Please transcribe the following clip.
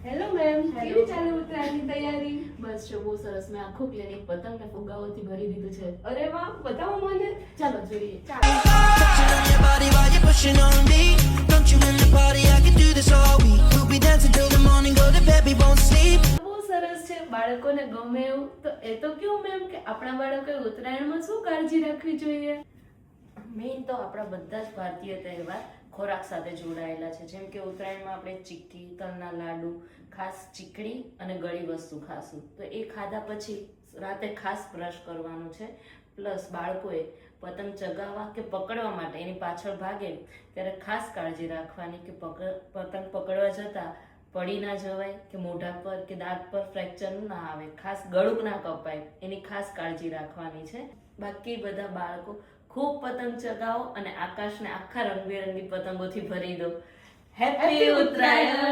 Hello ma'am, કેવી ચાલે ઉત્તરાયણની તૈયારી? બસ જો બહુ સરસ. મેં આખું ક્લિનિક પતંગ ને ફુગ્ગાઓથી ભરી દીધું છે. અરે વાહ, બતાવો મને. ચાલો જોઈએ. Touching on your body while you're pushing on me. Don't you in the party? I can do this all week. We'll be dancing till the morning, go to bed, we won't sleep. બહુ સરસ છે. બાળકોને ગમે એવું તો એ તો કેવું ma'am કે આપણા બાળકોએ ઉત્તરાયણમાં શું કાળજી રાખવી જોઈએ? મેઇન તો આપણા બધા જ ભારતીય તહેવાર ખોરાક સાથે જોડાયેલા છે. જેમ કે ઉત્તરાયણમાં આપણે ચીક્કી, તલના લાડુ, ખાસ ચીકણી અને ગળી વસ્તુ ખાશું. તો એ ખાધા પછી રાતે ખાસ બ્રશ કરવાનું છે. પ્લસ બાળકોએ પતંગ ચગાવવા કે પકડવા માટે એની પાછળ ભાગે ત્યારે ખાસ કાળજી રાખવાની કે પતંગ પકડવા જતાં પડી ના જવાય કે મોઢા પર કે દાંત પર ફ્રેક્ચર ના આવે, ખાસ ગળું ના કપાય, એની ખાસ કાળજી રાખવાની છે. બાકી બધા બાળકો ખૂબ પતંગ ચગાવો અને આકાશને આખા રંગબેરંગી પતંગોથી ભરી દો. હેપી ઉત્તરાયણ.